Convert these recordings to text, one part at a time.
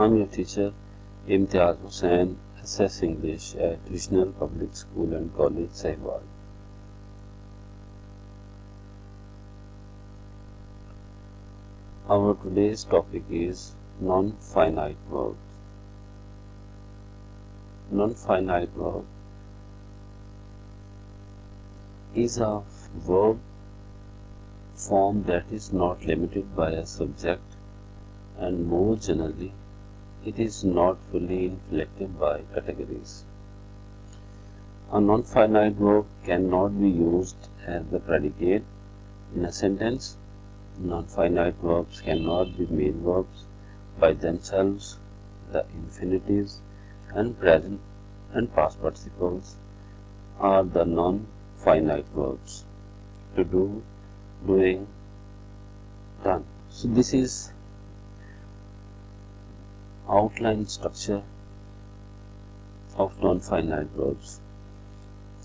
I'm your teacher, Imtiaz Hussain, SS English at Divisional Public School and College, Sahiwal. Our today's topic is non-finite verbs. Non-finite verb is a verb form that is not limited by a subject, and more generally, it is not fully inflected by categories. A non-finite verb cannot be used as the predicate in a sentence. Non-finite verbs cannot be main verbs by themselves. The infinitives and present and past participles are the non-finite verbs: to do, doing, done. So this is outline structure of non-finite verbs.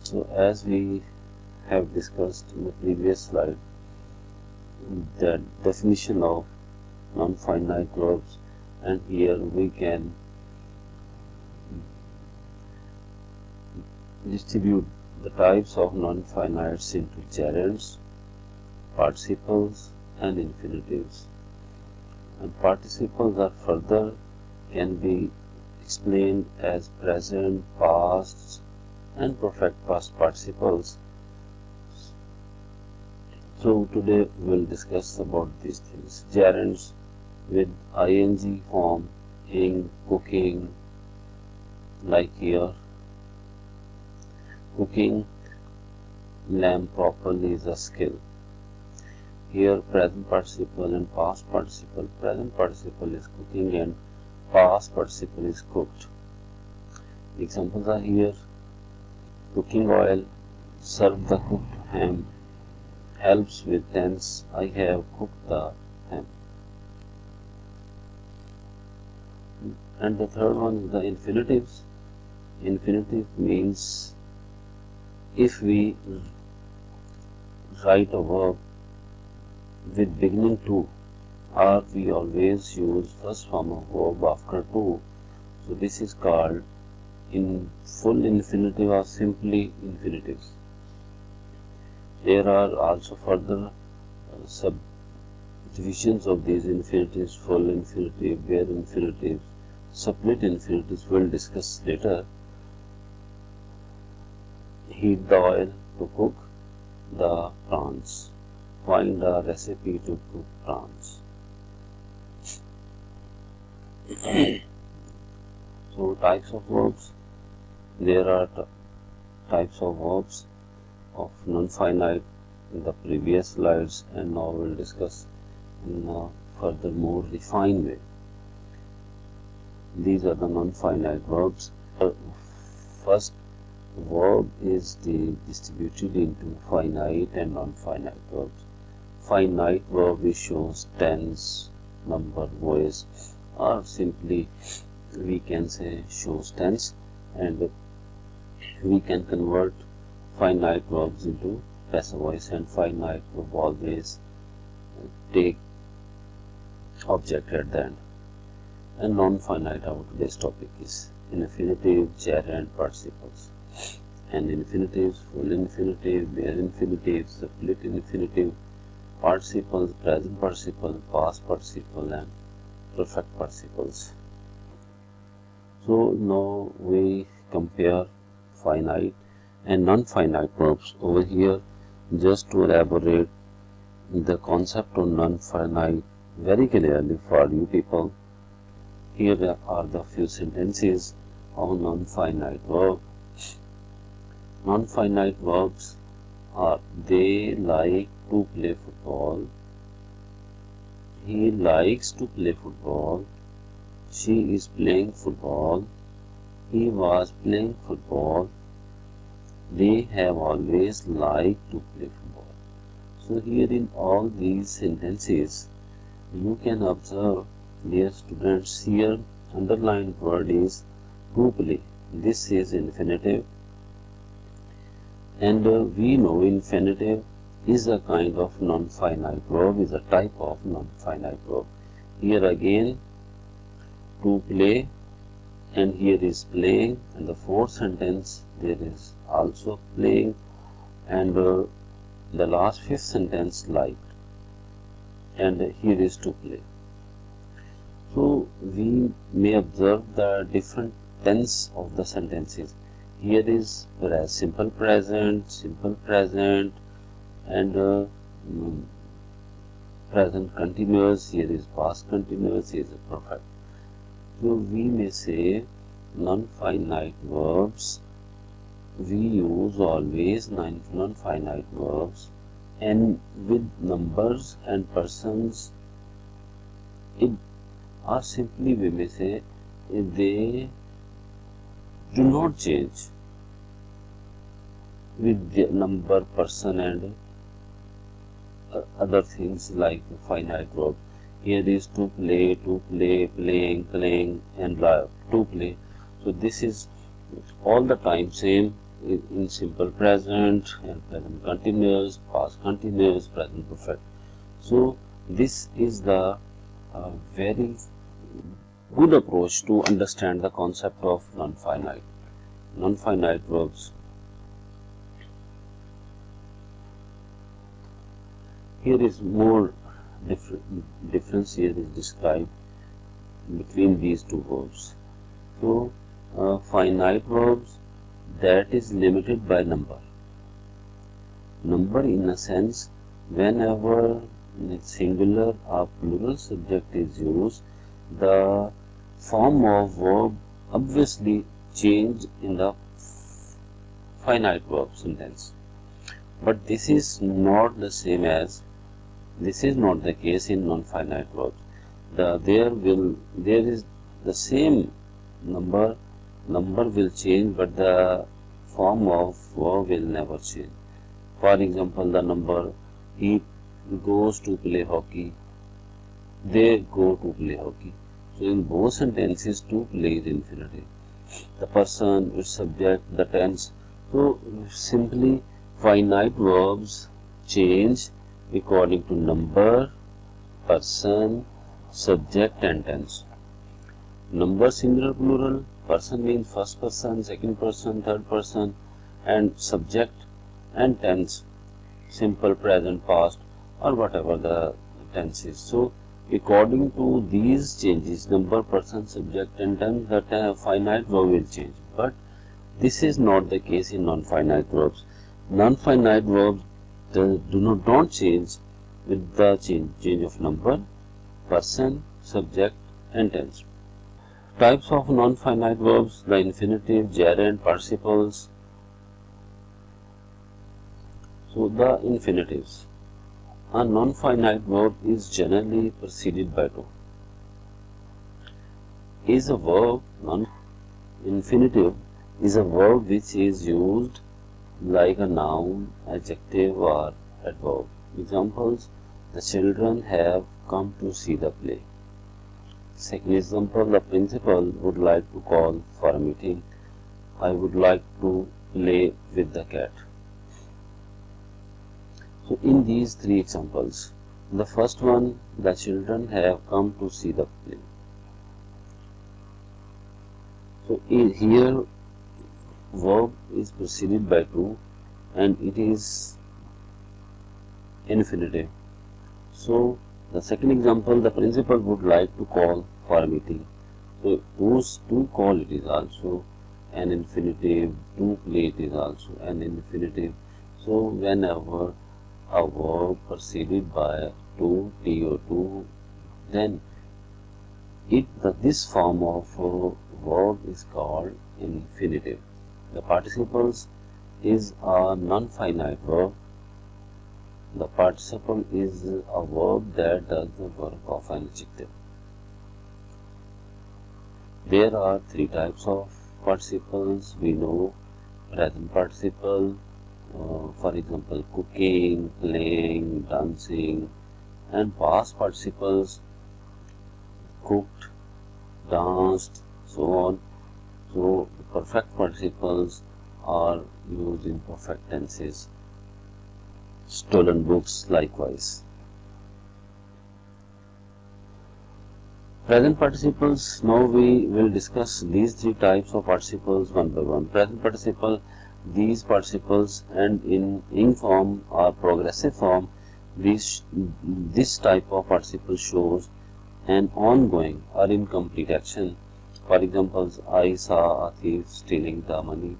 So as we have discussed in the previous slide, the definition of non-finite verbs, and here we can distribute the types of non-finites into gerunds, participles and infinitives. And participles are further can be explained as present, past and perfect past participles. So today we will discuss about these things. Gerunds with ing form, ing, cooking, like here. Cooking lamb properly is a skill. Here present participle and past participle. Present participle is cooking and past participle is cooked. Examples are here: cooking oil, serve the cooked ham, helps with tense, I have cooked the ham. And the third one is the infinitives. Infinitive means if we write a verb with beginning to, or we always use first form of verb after to, so this is called in full infinitive or simply infinitives. There are also further subdivisions of these infinitives: full infinitive, bare infinitive, split infinitives. We'll discuss later. Heat the oil to cook the prawns. Find a recipe to cook prawns. So types of verbs. There are types of verbs of non-finite in the previous slides, and now we'll discuss in a further more refined way. These are the non-finite verbs. First verb is distributed into finite and non-finite verbs. Finite verb is shows tense, number, voice, or simply we can say shows tense, and we can convert finite verbs into passive voice, and finite verb always take object at the end. And non-finite, our today's topic is infinitive, gerund, participles. And infinitives, full infinitive, bare infinitive, split infinitive, participles, present participle, past participle and perfect participles. So now we compare finite and non-finite verbs over here, just to elaborate the concept of non-finite very clearly for you people. Here are the few sentences of non-finite verb. Non-finite verbs are: they like to play football, he likes to play football, she is playing football, he was playing football, they have always liked to play football. So here in all these sentences you can observe, dear students, here underlined word is to play. This is infinitive, and we know infinitive is a kind of non-finite verb, is a type of non-finite verb. Here again to play, and here is playing, and the fourth sentence there is also playing, and the last fifth sentence liked, and here is to play. So we may observe the different tense of the sentences. Here is simple present, and present continuous. Here is past continuous. Here is perfect. So we may say non-finite verbs. We use always non-finite verbs, and with numbers and persons, or simply we may say they do not change with the number, person, and other things like finite verbs. Here is to play, playing, and to play. So this is all the time same in simple present and present continuous, past continuous, present perfect. So this is the very good approach to understand the concept of non-finite verbs. Here is more difference here is described between these two verbs. So finite verbs, that is limited by number. Number in a sense, whenever singular or plural subject is used, the form of verb obviously change in the finite verb sentence. But this is not the same as, this is not the case in non-finite verbs. There is the same number will change, but the form of verb will never change. For example, the number, he goes to play hockey, they go to play hockey. So in both sentences, to play is infinitive. The person is subject, the tense. So simply finite verbs change according to number, person, subject, and tense. Number singular plural, person means first person, second person, third person, and subject and tense, simple, present, past, or whatever the tense is. So according to these changes, number, person, subject, and tense, the finite verb will change. But this is not the case in non-finite verbs. Non-finite verbs don't change with the change of number, person, subject, and tense. Types of non-finite verbs: the infinitive, gerund, participles. So the infinitives. A non-finite verb is generally preceded by to. Is a verb, infinitive is a verb which is used like a noun, adjective, or adverb. Examples: the children have come to see the play. Second example: the principal would like to call for a meeting. I would like to play with the cat. So in these three examples, the first one, the children have come to see the play. So here verb is preceded by to, and it is infinitive. So the second example, the principal would like to call for a meeting. So to call, it is also an infinitive, to play, it is also an infinitive. So whenever a verb preceded by to, or to, then this form of verb is called infinitive. The participles is a non-finite verb. The participle is a verb that does the work of an adjective. There are three types of participles. We know present participle, for example, cooking, playing, dancing, and past participles, cooked, danced, so on. So perfect participles are used in perfect tenses. Stolen books likewise. Present participles. Now we will discuss these three types of participles one by one. Present participle, these participles and in ing form or progressive form, this type of participle shows an ongoing or incomplete action. For example, I saw a thief stealing the money.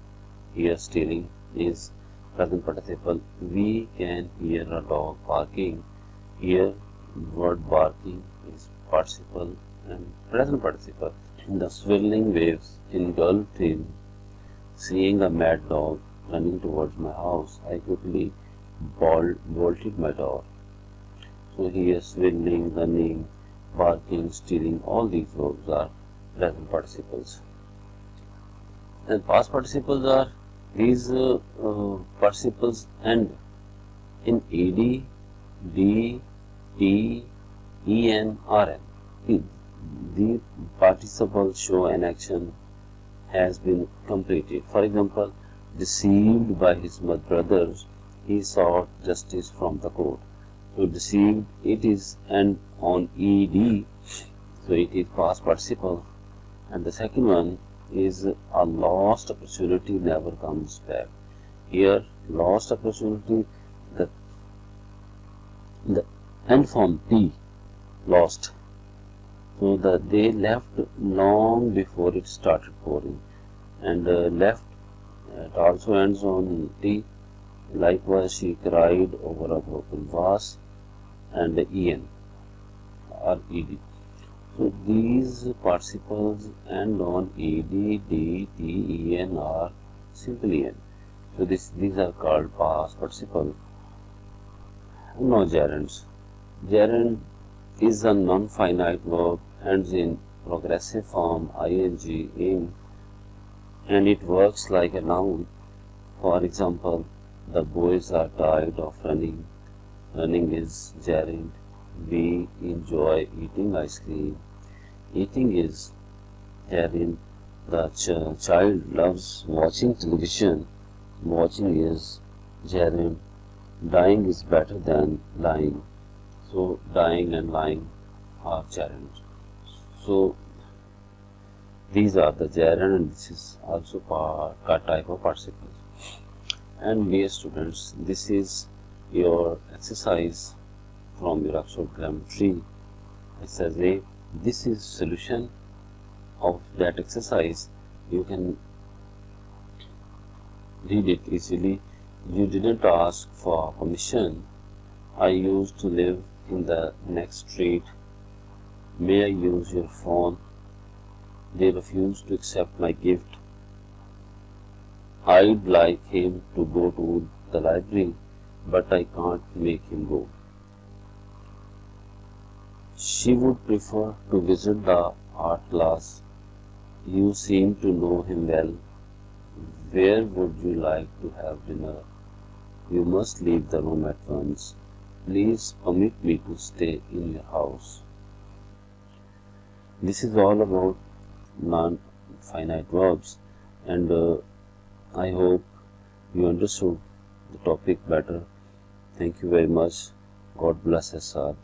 Here stealing is present participle. We can hear a dog barking. Here word barking is participle and present participle. The swirling waves engulfed him. Seeing a mad dog running towards my house, I quickly bolted my door. So here swirling, running, barking, stealing, all these verbs are present participles. And past participles are these participles end in ed, d, t, en, rn. The participles show an action has been completed. For example, deceived by his brothers, he sought justice from the court. So deceived, it is and on ed, so it is past participle. And the second one is a lost opportunity never comes back. Here lost opportunity, the end form t, lost. So that they left long before it started pouring, and left, it also ends on t. Likewise, she cried over a broken vase, and en or ed. So these participles end on ed, d, t, en or simply en. So these are called past participle. Now gerunds. Gerund is a non-finite verb, ends in progressive form ing, and it works like a noun. For example, the boys are tired of running. Running is gerund. We enjoy eating ice cream. Eating is gerund. The child loves watching television. Watching is gerund. Dying is better than lying. So dying and lying are gerund. So these are the gerund, and this is also type of participles. And dear students, this is your exercise from your Oxford Grammar Tree. Exercise A. This is solution of that exercise. You can read it easily. You didn't ask for permission. I used to live in the next street. May I use your phone? They refused to accept my gift. I'd like him to go to the library, but I can't make him go. She would prefer to visit the art class. You seem to know him well. Where would you like to have dinner? You must leave the room at once. Please permit me to stay in your house. This is all about non-finite verbs, and I hope you understood the topic better. Thank you very much. God bless us all.